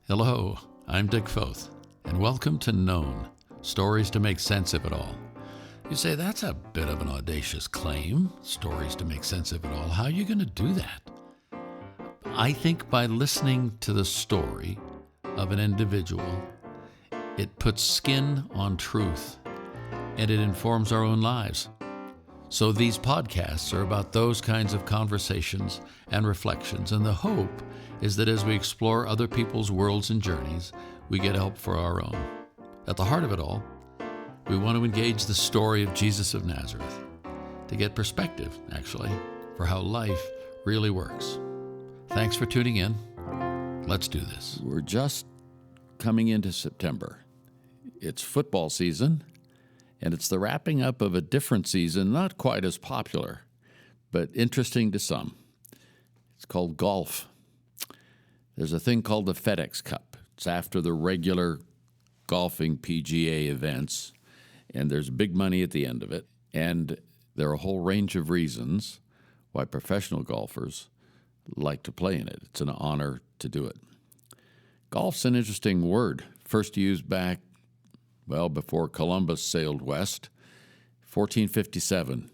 Hello, I'm Dick Foth, and welcome to Known, Stories to Make Sense of It All. You say, that's a bit of an audacious claim, stories to make sense of it all. How are you going to do that? I think by listening to the story of an individual, it puts skin on truth, and it informs our own lives. So these podcasts are about those kinds of conversations and reflections, and the hope is that as we explore other people's worlds and journeys, we get help for our own. At the heart of it all, we want to engage the story of Jesus of Nazareth to get perspective, actually, for how life really works. Thanks for tuning in. Let's do this. We're just coming into September. It's football season, and it's the wrapping up of a different season, not quite as popular, but interesting to some. It's called golf. There's a thing called the FedEx Cup. It's after the regular golfing PGA events, and there's big money at the end of it. And there are a whole range of reasons why professional golfers like to play in it. It's an honor to do it. Golf's an interesting word, first used back, before Columbus sailed west, 1457.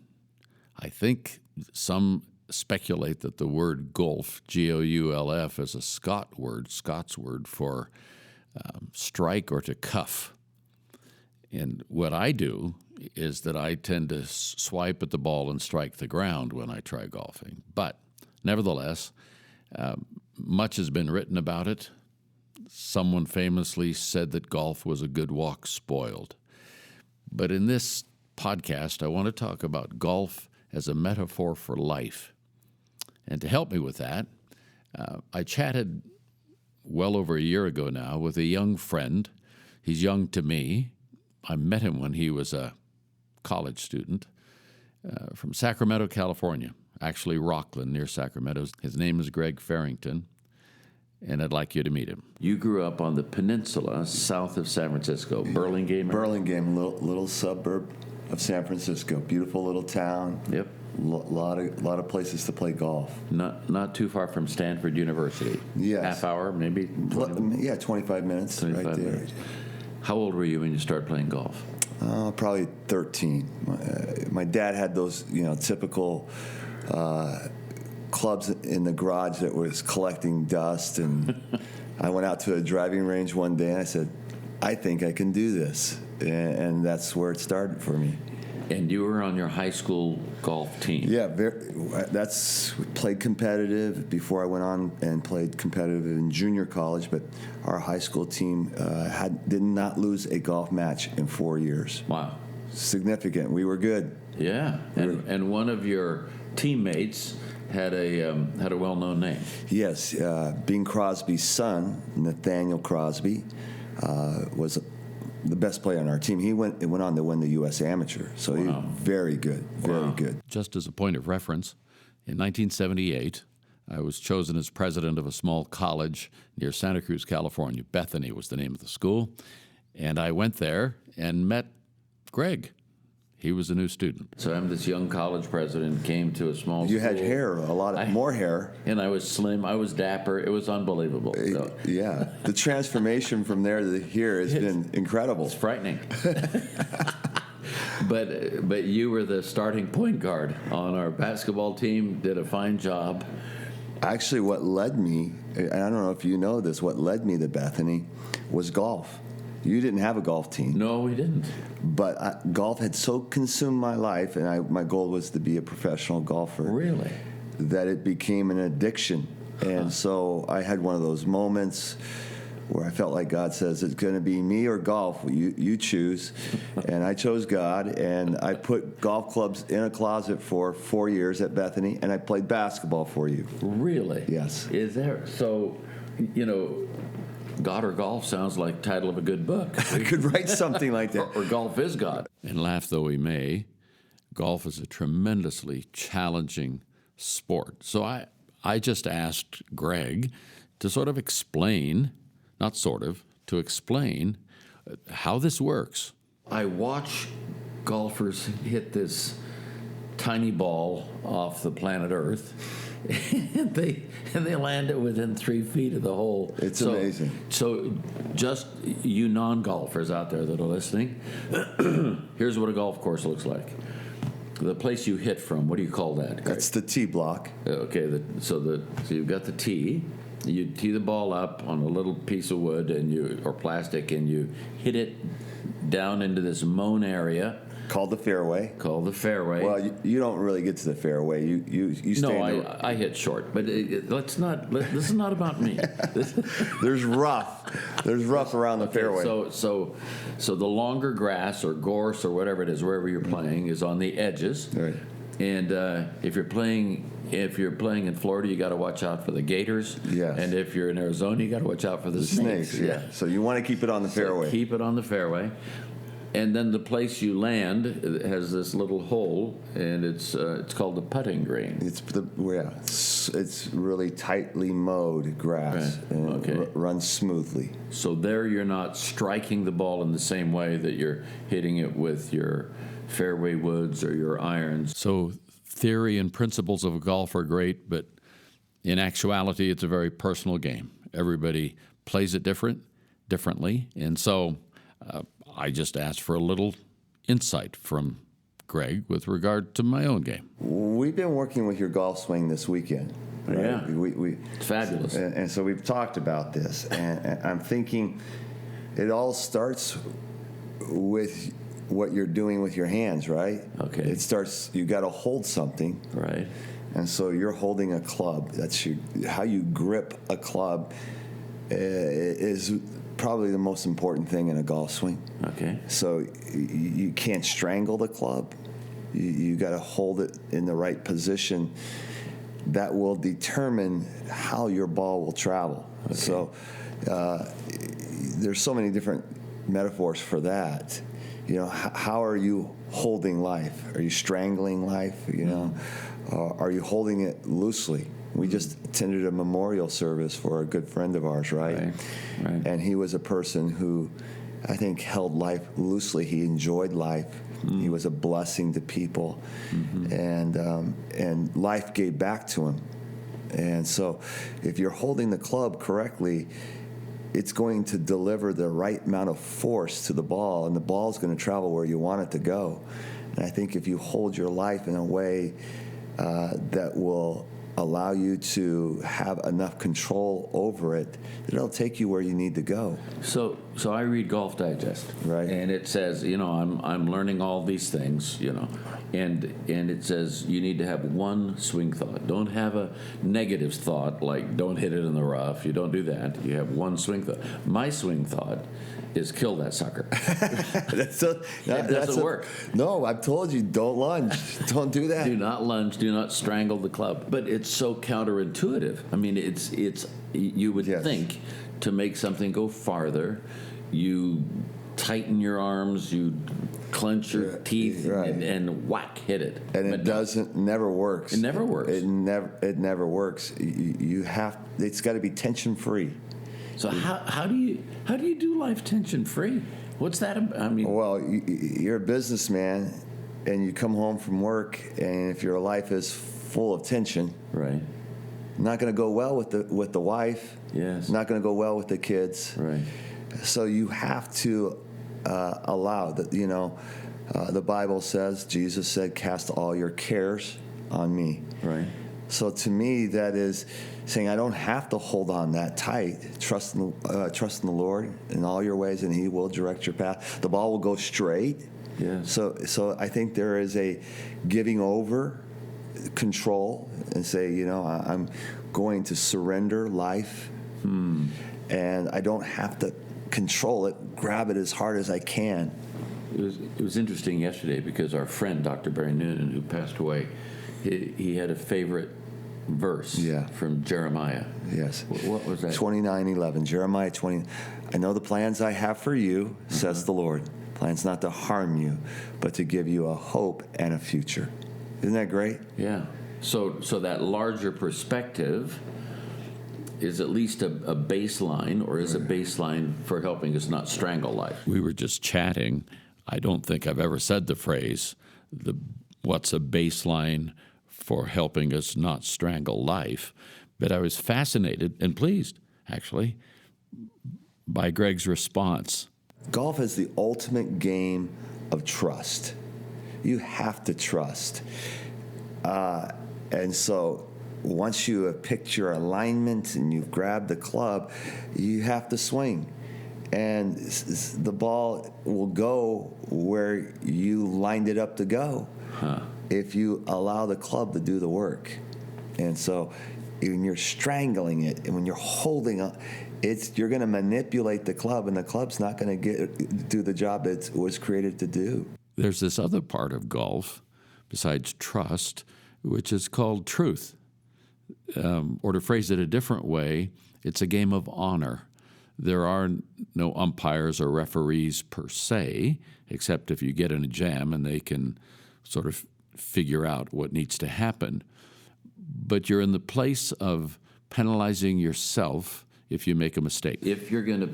I think some speculate that the word golf, G-O-U-L-F, is a Scots word for strike or to cuff. And what I do is that I tend to swipe at the ball and strike the ground when I try golfing. But nevertheless, much has been written about it. Someone famously said that golf was a good walk spoiled. But in this podcast, I want to talk about golf as a metaphor for life. And to help me with that, I chatted well over a year ago now with a young friend. He's young to me. I met him when he was a college student from Sacramento, California, actually Rockland near Sacramento. His name is Greg Farrington, and I'd like you to meet him. You grew up on the peninsula south of San Francisco, Burlingame? Burlingame, little suburb of San Francisco. Beautiful little town. Yep. Lot of places to play golf. Not too far from Stanford University. Yes. Half hour, maybe? 25 minutes 25 right there. Minutes. How old were you when you started playing golf? Probably 13. My dad had those, typical clubs in the garage that was collecting dust, and I went out to a driving range one day and I said, I think I can do this, and that's where it started for me. And you were on your high school golf team. Yeah, played competitive before I went on and played competitive in junior college, but our high school team did not lose a golf match in 4 years. Wow. Significant. We were good. Yeah, and one of your teammates had a well-known name. Yes, Bing Crosby's son, Nathaniel Crosby, was the best player on our team. He went on to win the U.S. Amateur, so he was very good, very good. Just as a point of reference, in 1978, I was chosen as president of a small college near Santa Cruz, California. Bethany was the name of the school, and I went there and met Greg. He was a new student. So I'm this young college president, came to a small school. You had hair, more hair. And I was slim, I was dapper. It was unbelievable. So. Yeah. The transformation from there to here has been incredible. It's frightening. But you were the starting point guard on our basketball team, did a fine job. Actually, what led me, and I don't know if you know this, what led me to Bethany was golf. You didn't have a golf team. No, we didn't. But golf had so consumed my life, and my goal was to be a professional golfer. Really? That it became an addiction. And so I had one of those moments where I felt like God says, it's going to be me or golf. You choose. And I chose God, and I put golf clubs in a closet for 4 years at Bethany, and I played basketball for you. Really? Yes. Is there? So, God or Golf sounds like the title of a good book. I could write something like that. or Golf is God. And laugh though we may, golf is a tremendously challenging sport. So I just asked Greg to sort of explain, to explain how this works. I watch golfers hit this tiny ball off the planet Earth, and they land it within 3 feet of the hole. It's amazing. So just you non-golfers out there that are listening, here's what a golf course looks like. The place you hit from, what do you call that? That's the tee block. Okay, so you've got the tee. You tee the ball up on a little piece of wood or plastic, and you hit it down into this mown area Called the fairway. called the fairway. Well, you don't really get to the fairway. You stay. No, I hit short, but this is not about me. There's rough. There's rough around the fairway. So the longer grass or gorse or whatever it is, wherever you're playing, is on the edges. Right. And if you're playing in Florida, you got to watch out for the gators. Yes. And if you're in Arizona, you got to watch out for the snakes. Yeah. So you want to keep it on the fairway. So keep it on the fairway. And then the place you land has this little hole, and it's called the putting green. It's really tightly mowed grass, Right. and Okay. it runs smoothly. So there you're not striking the ball in the same way that you're hitting it with your fairway woods or your irons. So theory and principles of golf are great, but in actuality, it's a very personal game. Everybody plays it differently, and so I just asked for a little insight from Greg with regard to my own game. We've been working with your golf swing this weekend. Right? Yeah. We It's fabulous. and so we've talked about this, and I'm thinking it all starts with what you're doing with your hands, right? Okay. It starts. You got to hold something, Right. and so you're holding a club. That's how you grip a club is probably the most important thing in a golf swing. Okay. So you can't strangle the club. You got to hold it in the right position. That will determine how your ball will travel. Okay. So there's so many different metaphors for that. You know, how are you holding life? Are you strangling life? You know, are you holding it loosely? We just attended a memorial service for a good friend of ours, right? Right. And he was a person who, I think, held life loosely. He enjoyed life. He was a blessing to people, and life gave back to him. And so, if you're holding the club correctly, it's going to deliver the right amount of force to the ball, and the ball's going to travel where you want it to go. And I think if you hold your life in a way that will allow you to have enough control over it, it'll take you where you need to go. So I read Golf Digest, Right. And it says, you know, I'm learning all these things, you know, and it says you need to have one swing thought. Don't have a negative thought like don't hit it in the rough. You don't do that. You have one swing thought. My swing thought is kill that sucker. That doesn't work. No, I've told you, don't lunge. Don't do that. Do not lunge. Do not strangle the club. But it's so counterintuitive. I mean, it's you would think to make something go farther, you tighten your arms, you clench your teeth, right. and whack, hit it. And but it never works. It never works. It never works. It's got to be tension free. So how do you do life tension free? What's that about? I mean, well, you're a businessman, and you come home from work, and if your life is full of tension, right, not going to go well with the wife. Yes. Not going to go well with the kids. Right. So you have to allow that. You know, the Bible says, Jesus said, "Cast all your cares on me." Right. So to me, that is saying I don't have to hold on that tight. Trust in the Lord in all your ways, and He will direct your path. The ball will go straight. Yes. So I think there is a giving over control and say, you know, I'm going to surrender life, and I don't have to control it. Grab it as hard as I can. It was interesting yesterday because our friend Dr. Barry Noonan, who passed away, he had a favorite verse from Jeremiah. Yes. What was that? 29:11. Jeremiah 20. I know the plans I have for you, says the Lord. Plans not to harm you, but to give you a hope and a future. Isn't that great? Yeah. So that larger perspective is at least a baseline, or is a baseline for helping us not strangle life. We were just chatting. I don't think I've ever said the phrase, what's a baseline for helping us not strangle life. But I was fascinated and pleased, actually, by Greg's response. Golf is the ultimate game of trust. You have to trust. And so once you have picked your alignment and you've grabbed the club, you have to swing. And the ball will go where you lined it up to go if you allow the club to do the work. And so when you're strangling it and when you're holding up, you're going to manipulate the club, and the club's not going to do the job it was created to do. There's this other part of golf, besides trust, which is called truth. Or to phrase it a different way, it's a game of honor. There are no umpires or referees per se, except if you get in a jam and they can sort of figure out what needs to happen. But you're in the place of penalizing yourself if you make a mistake. If you're going to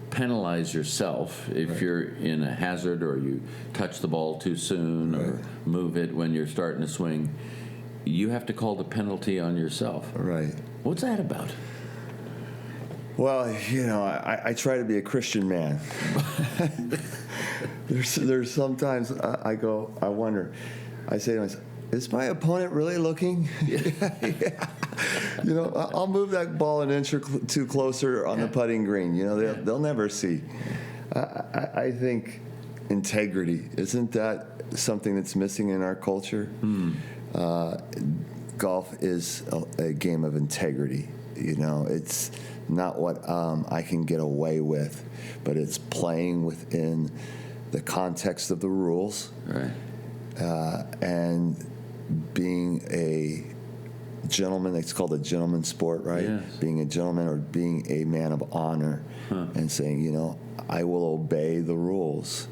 penalize yourself, if you're in a hazard or you touch the ball too soon or move it when you're starting to swing, you have to call the penalty on yourself. Right. What's that about? Well, you know, I try to be a Christian man. There's sometimes I wonder, I say to myself, is my opponent really looking? Yeah. You know, I'll move that ball an inch or two closer on the putting green. You know, they'll never see. I think integrity, isn't that something that's missing in our culture? Golf is a game of integrity. You know, it's not what I can get away with, but it's playing within the context of the rules. Right. And being a gentleman, it's called a gentleman's sport, right? Yes. Being a gentleman or being a man of honor and saying, you know, I will obey the rules.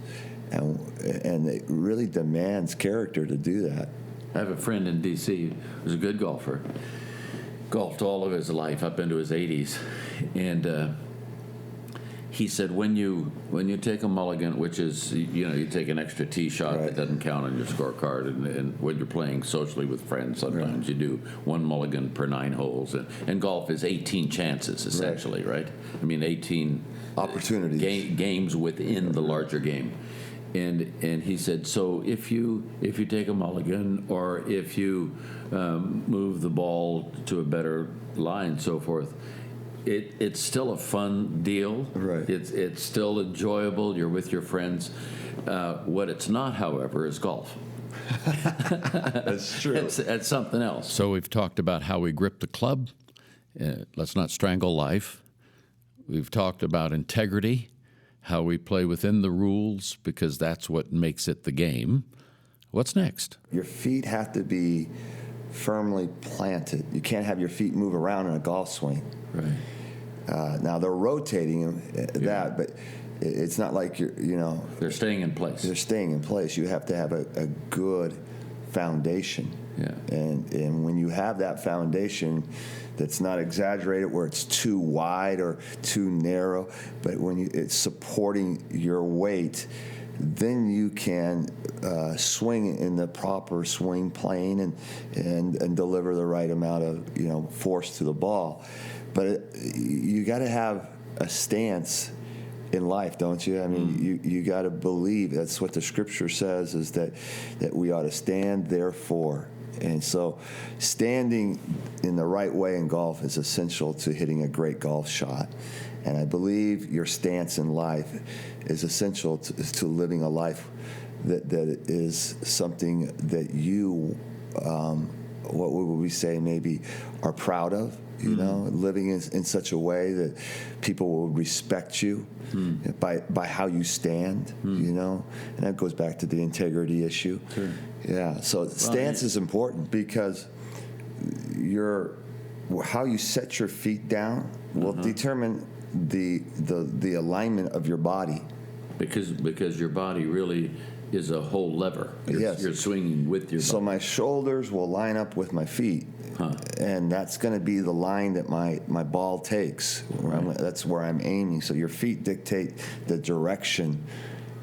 And it really demands character to do that. I have a friend in D.C. who's a good golfer. Golfed all of his life up into his 80s. And he said when you take a mulligan, which is, you know, you take an extra tee shot that doesn't count on your scorecard, and when you're playing socially with friends, sometimes you do one mulligan per 9 holes, and golf is 18 chances essentially, right? I mean, 18 opportunities, games within the larger game. And he said, so if you take a mulligan, or if you move the ball to a better line, so forth, it's still a fun deal. Right. It's still enjoyable. You're with your friends. What it's not, however, is golf. That's true. It's something else. So we've talked about how we grip the club. Let's not strangle life. We've talked about integrity, how we play within the rules, because that's what makes it the game. What's next? Your feet have to be firmly planted. You can't have your feet move around in a golf swing. Right. Now they're rotating that, but it's not like they're staying in place. They're staying in place. You have to have a good foundation. Yeah. And when you have that foundation that's not exaggerated, where it's too wide or too narrow, but when it's supporting your weight, then you can swing in the proper swing plane and deliver the right amount of force to the ball. But you got to have a stance in life, don't you? I mean, you got to believe. That's what the Scripture says, is that we ought to stand therefore. And so standing in the right way in golf is essential to hitting a great golf shot. And I believe your stance in life is essential to living a life that is something that you, what would we say, maybe are proud of, living in such a way that people will respect you by how you stand, and that goes back to the integrity issue. Sure. Yeah, so stance is important, because how you set your feet down will determine the alignment of your body. Because your body really is a whole lever. You're swinging with your body. So my shoulders will line up with my feet, and that's going to be the line that my ball takes. That's where I'm aiming. So your feet dictate the direction,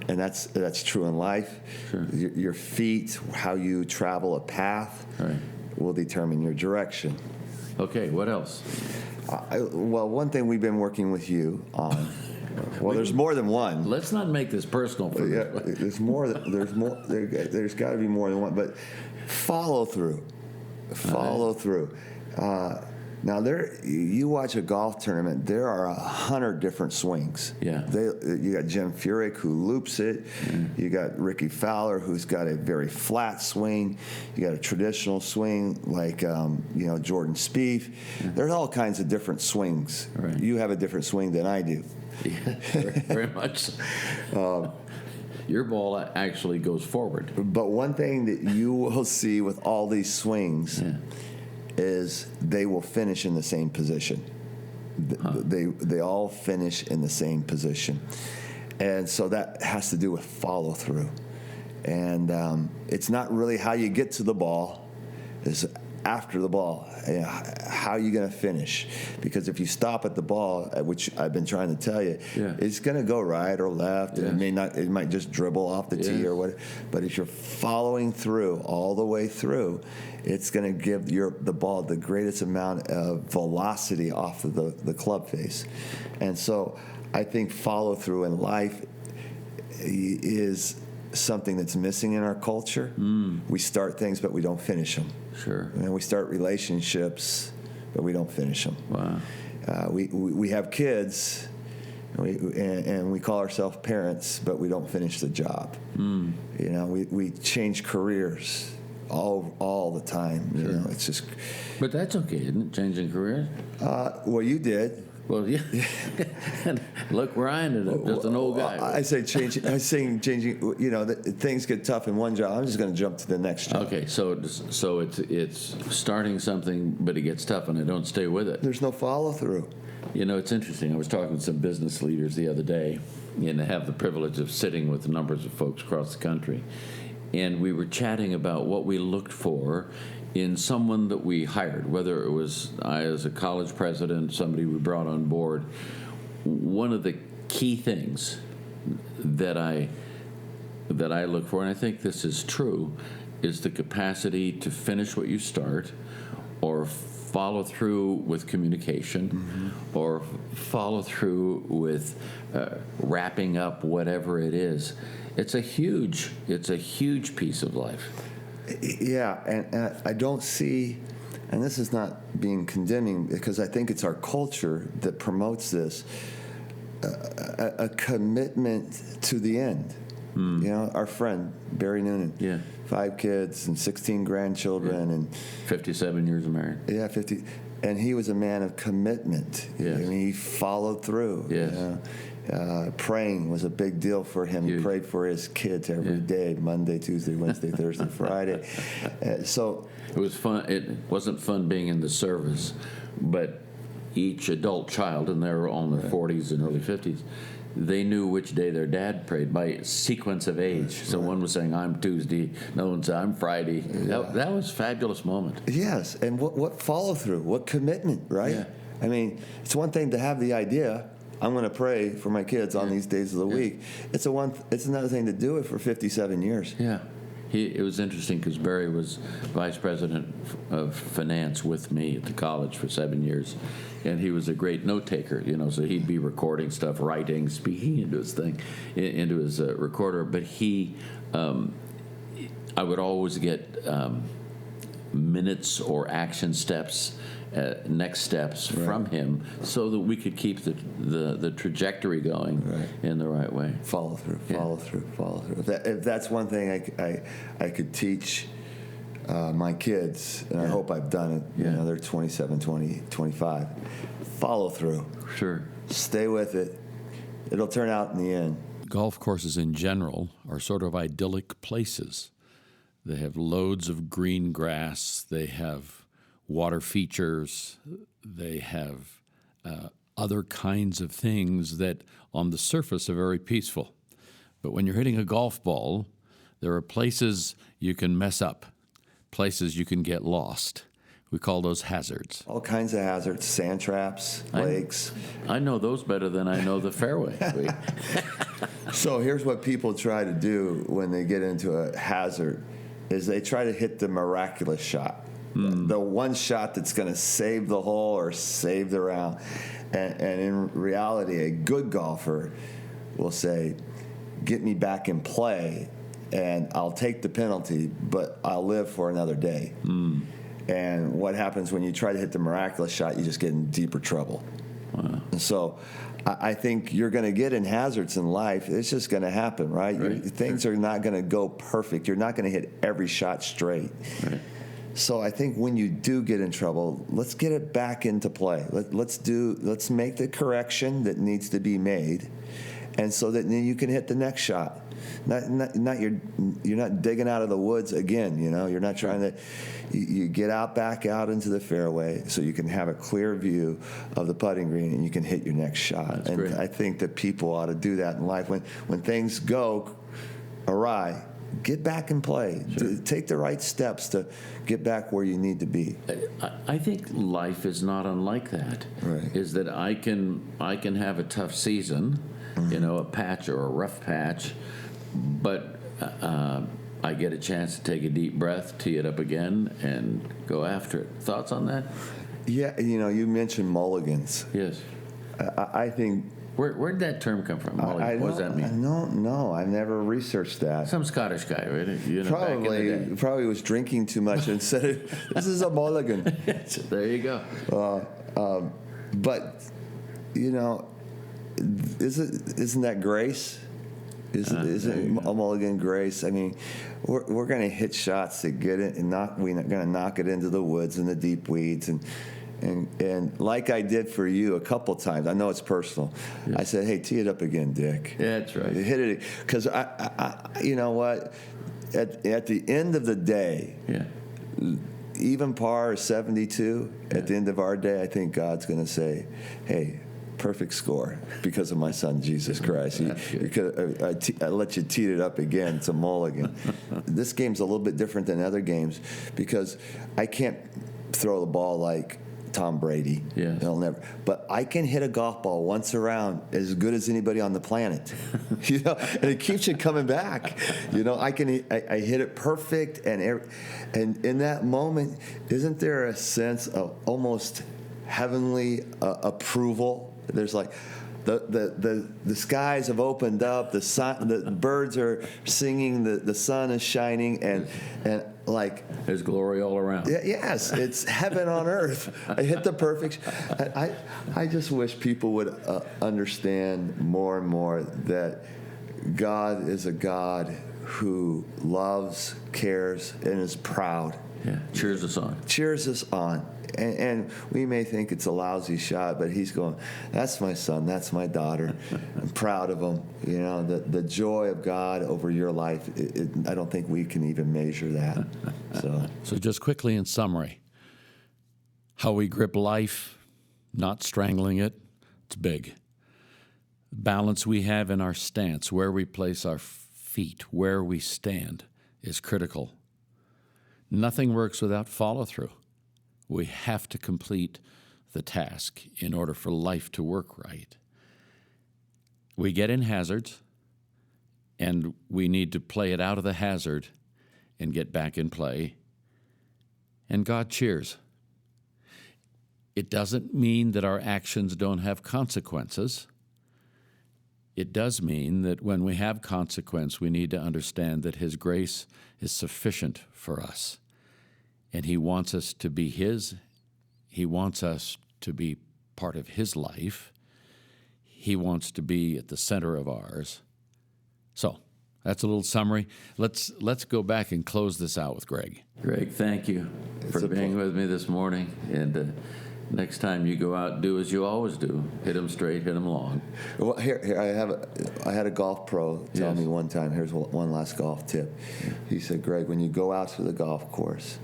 and that's true in life. Sure. Your feet, how you travel a path, will determine your direction. Okay, what else? Well, one thing we've been working with you on. Well, there's more than one. Let's not make this personal for Yeah, me. there's more. There's got to be more than one. But follow through. Follow through. Now, you watch a golf tournament. There are 100 different swings. Yeah. You got Jim Furyk who loops it. Mm. You got Ricky Fowler who's got a very flat swing. You got a traditional swing like Jordan Spieth. Mm. There's all kinds of different swings. Right. You have a different swing than I do. Yeah, very much so. Your ball actually goes forward. But one thing that you will see with all these swings is they will finish in the same position. They all finish in the same position. And so that has to do with follow through. And it's not really how you get to the ball, it's after the ball. How are you going to finish? Because if you stop at the ball, which I've been trying to tell you, it's going to go right or left. Yes. It might just dribble off the tee or what. But if you're following through all the way through, it's going to give the ball the greatest amount of velocity off of the club face. And so I think follow through in life is something that's missing in our culture. We start things, but we don't finish them. Sure. And we start relationships, but we don't finish them. Wow. We have kids, and we call ourselves parents, but we don't finish the job. We change careers all the time. Sure. It's just. But that's okay, isn't it? Changing careers. Well, you did. Well, yeah. Look where I ended up, just an old guy. I say changing. Things get tough in one job. I'm just going to jump to the next job. Okay, so it's starting something, but it gets tough, and I don't stay with it. There's no follow through. It's interesting. I was talking to some business leaders the other day, and I have the privilege of sitting with numbers of folks across the country, and we were chatting about what we looked for in someone that we hired, whether it was I as a college president, somebody we brought on board. One of the key things that I look for, and I think this is true, is the capacity to finish what you start, or follow through with communication, or follow through with wrapping up whatever it is. It's a huge piece of life. Yeah, and I don't see, and this is not being condemning, because I think it's our culture that promotes this, a commitment to the end. Our friend, Barry Noonan, 5 kids and 16 grandchildren. And 57 years of marriage. Yeah, 50. And he was a man of commitment. Yes. He followed through. Yes. Praying was a big deal for him. Huge. He prayed for his kids every day, Monday, Tuesday, Wednesday, Thursday, Friday. So it was fun. It wasn't fun being in the service, but each adult child, and they were all in their 40s and early 50s, they knew which day their dad prayed by sequence of age. So one was saying, I'm Tuesday, another one said, I'm Friday. That was a fabulous moment. Yes, and what follow-through, what commitment, right? Yeah. I mean, it's one thing to have the idea, I'm going to pray for my kids on these days of the week. It's another thing to do it for 57 years. Yeah. It was interesting because Barry was vice president of finance with me at the college for 7 years, and he was a great note taker. So he'd be recording stuff, writing, speaking into his recorder. But I would always get minutes or action steps, next steps from him, so that we could keep the trajectory going in the right way. Follow through. If that's one thing I could teach my kids, and I hope I've done it. They're 27, 20, 25. Follow through. Sure. Stay with it. It'll turn out in the end. Golf courses in general are sort of idyllic places. They have loads of green grass. They have water features. They have other kinds of things that on the surface are very peaceful. But when you're hitting a golf ball, there are places you can mess up, places you can get lost. We call those hazards. All kinds of hazards, sand traps, lakes. I know those better than I know the fairway. So here's what people try to do when they get into a hazard, is they try to hit the miraculous shot. the one shot that's going to save the hole or save the round. And in reality, a good golfer will say, get me back in play, and I'll take the penalty, but I'll live for another day. And what happens when you try to hit the miraculous shot, you just get in deeper trouble. Wow. And so I think you're going to get in hazards in life. It's just going to happen, right? Things are not going to go perfect. You're not going to hit every shot straight. Right. So I think when you do get in trouble, let's get it back into play. Let's make the correction that needs to be made, and so that then you can hit the next shot. You're not digging out of the woods again. You're not trying to. You get back out into the fairway so you can have a clear view of the putting green and you can hit your next shot. That's and great. I think that people ought to do that in life when things go awry. Get back and play. Sure. Take the right steps to get back where you need to be. I think life is not unlike that. Right. Is that I can have a tough season, a patch or a rough patch, but I get a chance to take a deep breath, tee it up again, and go after it. Thoughts on that? Yeah, you mentioned mulligans. Yes. I think. Where'd that term come from? What does that mean? I don't know. I've never researched that. Some Scottish guy, right? Back in the day. Probably was drinking too much and said, "This is a mulligan." There you go. But isn't that grace? Isn't a mulligan grace? I mean, we're going to hit shots to get it, and we're going to knock it into the woods and the deep weeds, and like I did for you a couple times. I know it's personal. I said, "Hey, tee it up again, Dick." Yeah, that's right. Hit it, because I you know what? At the end of the day, even par is 72. At the end of our day, I think God's going to say, "Hey, perfect score because of my son Jesus Christ. I let you tee it up again. It's a mulligan." This game's a little bit different than other games because I can't throw the ball like Tom Brady. Yes. I'll never. But I can hit a golf ball once around as good as anybody on the planet. And it keeps you coming back. I hit it perfect, and in that moment, isn't there a sense of almost heavenly approval? There's like the skies have opened up, the sun, the birds are singing, the sun is shining, and like there's glory all around. Yes, it's heaven on earth. I hit the perfect. I just wish people would understand more and more that God is a God who loves, cares, and is proud. Yeah, cheers us on. Cheers us on. And we may think it's a lousy shot, but he's going, "That's my son, that's my daughter. I'm proud of them." The joy of God over your life, I don't think we can even measure that. So just quickly in summary, how we grip life, not strangling it, it's big. Balance we have in our stance, where we place our feet, where we stand, is critical. Nothing works without follow-through. We have to complete the task in order for life to work right. We get in hazards, and we need to play it out of the hazard and get back in play. And God cheers. It doesn't mean that our actions don't have consequences. It does mean that when we have consequence, we need to understand that His grace is sufficient for us. And He wants us to be His. He wants us to be part of His life. He wants to be at the center of ours. So that's a little summary. Let's go back and close this out with Greg. Greg, thank you for being with me this morning. And next time you go out, do as you always do. Hit them straight, hit them long. Well, here I had a golf pro tell me one time, here's one last golf tip. He said, "Greg, when you go out to the golf course,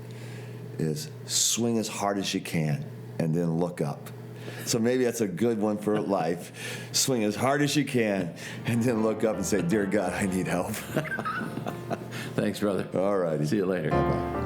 is swing as hard as you can and then look up." So maybe that's a good one for life. Swing as hard as you can and then look up and say, "Dear God, I need help." Thanks, brother. All righty. See you later. Bye-bye.